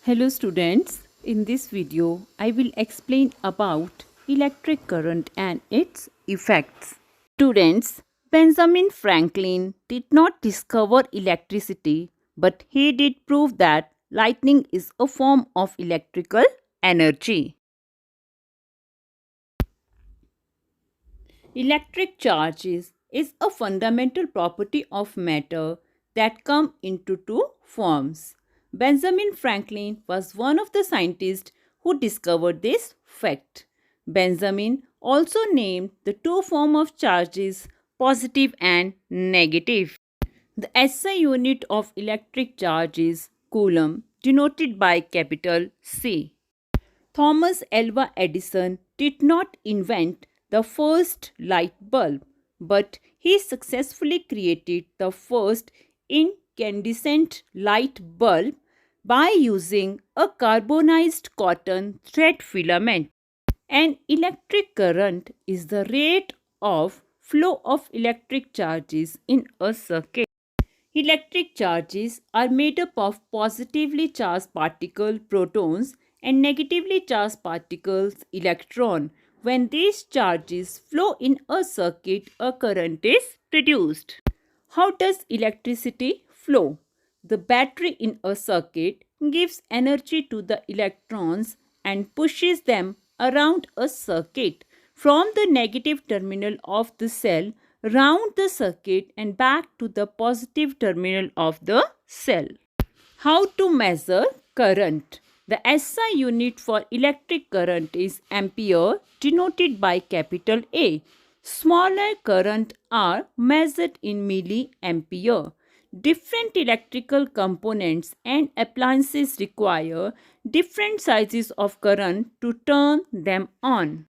Hello students, in this video I will explain about electric current and its effects. Students, Benjamin Franklin did not discover electricity, but he did prove that lightning is a form of electrical energy. Electric charges is a fundamental property of matter that come into two forms. Benjamin Franklin was one of the scientists who discovered this fact. Benjamin also named the two forms of charges positive and negative. The SI unit of electric charge is coulomb, denoted by capital C. Thomas Alva Edison did not invent the first light bulb, but he successfully created the first incandescent light bulb by using a carbonized cotton thread filament. An electric current is the rate of flow of electric charges in a circuit. Electric charges are made up of positively charged particles, protons, and negatively charged particles, electrons. When these charges flow in a circuit, a current is produced. How does electricity flow? The battery in a circuit gives energy to the electrons and pushes them around a circuit from the negative terminal of the cell round the circuit and back to the positive terminal of the cell. How to measure current? The SI unit for electric current is ampere, denoted by capital A. Smaller current are measured in milliampere. Different electrical components and appliances require different sizes of current to turn them on.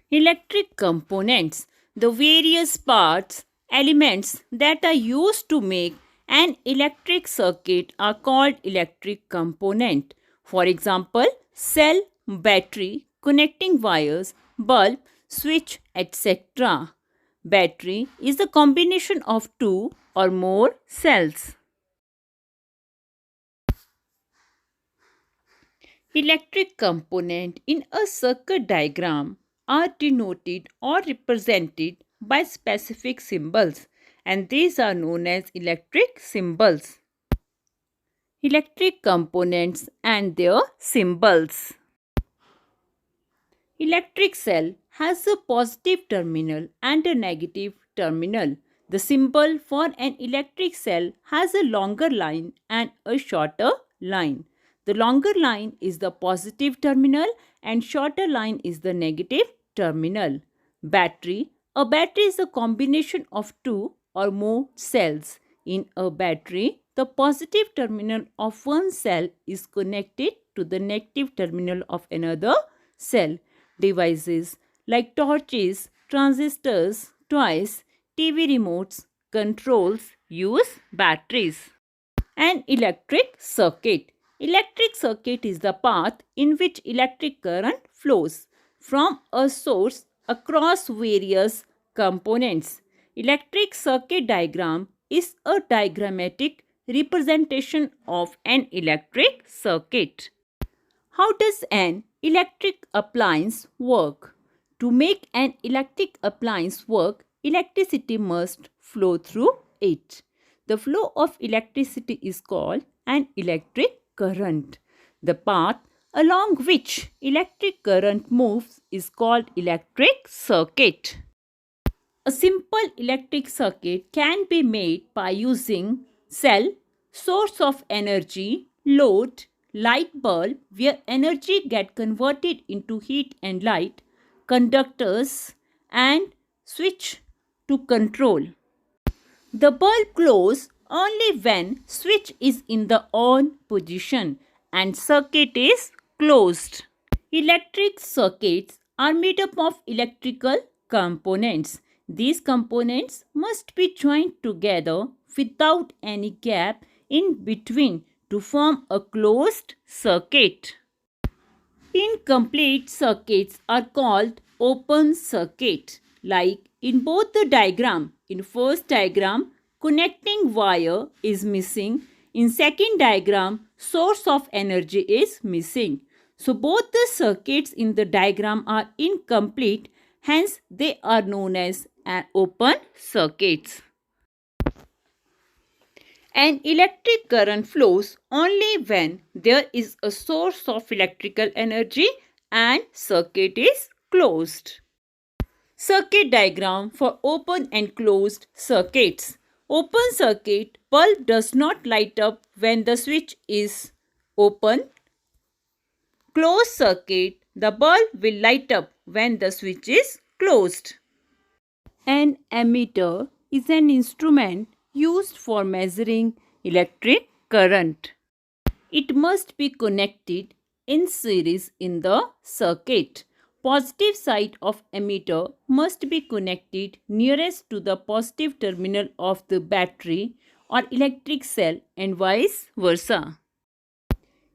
Electric components, the various parts, elements that are used to make an electric circuit are called electric component. For example, cell, battery, connecting wires, bulb, switch, etc. Battery is a combination of two or more cells. Electric component in a circuit diagram are denoted or represented by specific symbols, and these are known as electric symbols. Electric components and their symbols. Electric cell has a positive terminal and a negative terminal. The symbol for an electric cell has a longer line and a shorter line. The longer line is the positive terminal and shorter line is the negative terminal. Battery. A battery is a combination of two or more cells. In a battery, the positive terminal of one cell is connected to the negative terminal of another cell. Devices like torches, transistors, toys, TV remotes, controls use batteries. An electric circuit. Electric circuit is the path in which electric current flows from a source across various components. Electric circuit diagram is a diagrammatic representation of an electric circuit. How does an electric appliance work? To make an electric appliance work, electricity must flow through it. The flow of electricity is called an electric current. The path along which electric current moves is called electric circuit. A simple electric circuit can be made by using cell, source of energy, load, light bulb where energy get converted into heat and light, conductors and switch to control. The bulb glows only when switch is in the on position and circuit is closed. Electric circuits are made up of electrical components. These components must be joined together without any gap in between to form a closed circuit. Incomplete circuits are called open circuit. Like in both the diagram, in first diagram, connecting wire is missing In second diagram, source of energy is missing. So both the circuits in the diagram are incomplete, hence they are known as open circuits. An electric current flows only when there is a source of electrical energy and circuit is closed. Circuit diagram for open and closed circuits. Open circuit, bulb does not light up when the switch is open. Closed circuit, the bulb will light up when the switch is closed. An ammeter is an instrument used for measuring electric current. It must be connected in series in the circuit. Positive side of ammeter must be connected nearest to the positive terminal of the battery or electric cell and vice versa.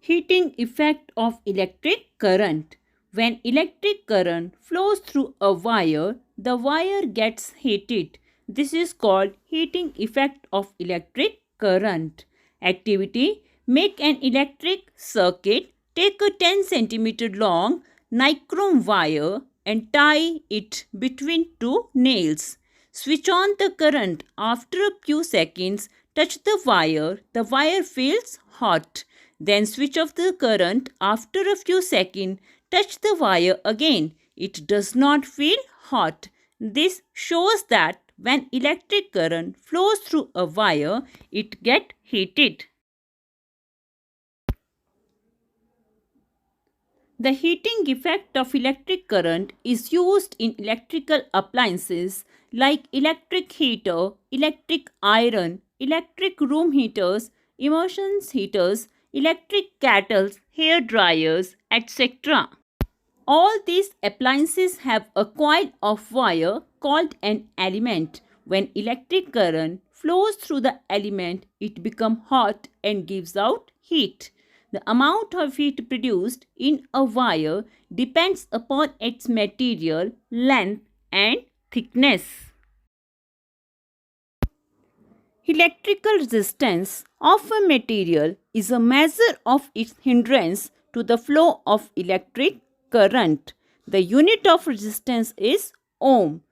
Heating effect of electric current. When electric current flows through a wire, the wire gets heated. This is called heating effect of electric current. Activity: make an electric circuit. Take a 10 cm long nichrome wire and tie it between two nails. Switch on the current. After a few seconds, touch the wire. The wire feels hot. Then switch off the current. After a few seconds, touch the wire again. It does not feel hot. This shows that when electric current flows through a wire, it gets heated. The heating effect of electric current is used in electrical appliances like electric heater, electric iron, electric room heaters, immersion heaters, electric kettles, hair dryers, etc. All these appliances have a coil of wire called an element. When electric current flows through the element, it becomes hot and gives out heat. The amount of heat produced in a wire depends upon its material, length and thickness. Electrical resistance of a material is a measure of its hindrance to the flow of electric current. The unit of resistance is ohm.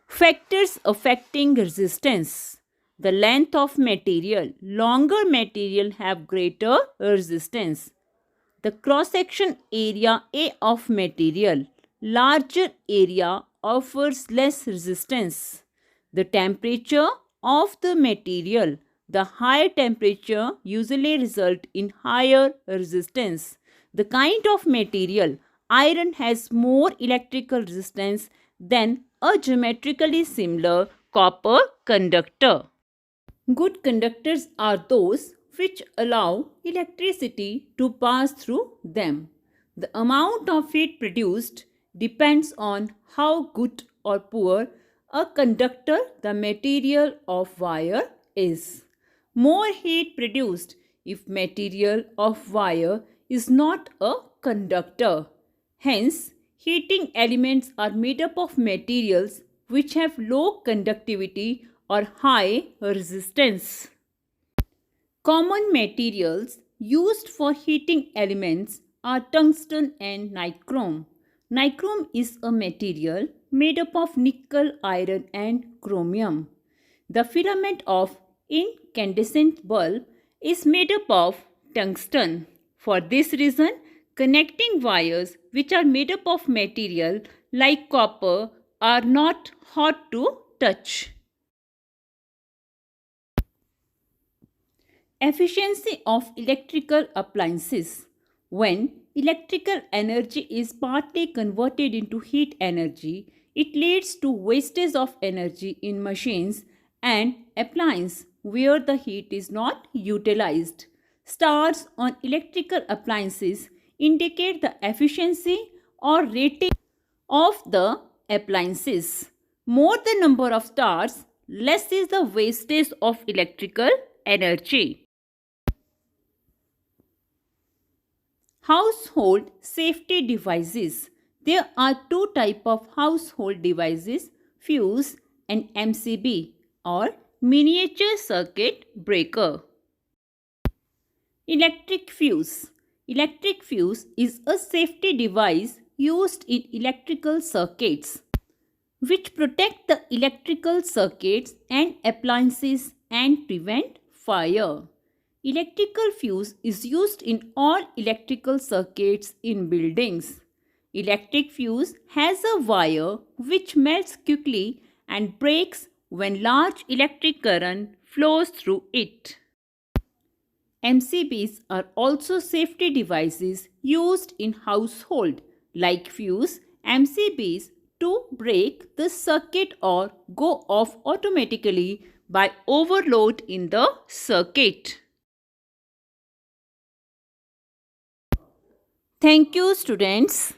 Factors affecting resistance. The length of material. Longer material have greater resistance. The cross-section area A of material. Larger area offers less resistance. The temperature of the material. The higher temperature usually result in higher resistance. The kind of material. Iron has more electrical resistance than a geometrically similar copper conductor. Good conductors are those which allow electricity to pass through them. The amount of heat produced depends on how good or poor a conductor the material of wire is. More heat produced if material of wire is not a conductor. Hence, heating elements are made up of materials which have low conductivity or high resistance. Common materials used for heating elements are tungsten and nichrome. Nichrome is a material made up of nickel, iron and chromium. The filament of incandescent bulb is made up of tungsten. For this reason, connecting wires which are made up of material like copper are not hot to touch. Efficiency of electrical appliances. When electrical energy is partly converted into heat energy, it leads to wastage of energy in machines and appliances where the heat is not utilized. Stars on electrical appliances indicate the efficiency or rating of the appliances. More the number of stars, less is the wastage of electrical energy. Household safety devices. There are two types of household devices, fuse and MCB or miniature circuit breaker. Electric fuse. Electric fuse is a safety device used in electrical circuits which protect the electrical circuits and appliances and prevent fire. Electrical fuse is used in all electrical circuits in buildings. Electric fuse has a wire which melts quickly and breaks when large electric current flows through it. MCBs are also safety devices used in household like fuse MCBs to break the circuit or go off automatically by overload in the circuit. Thank you, students.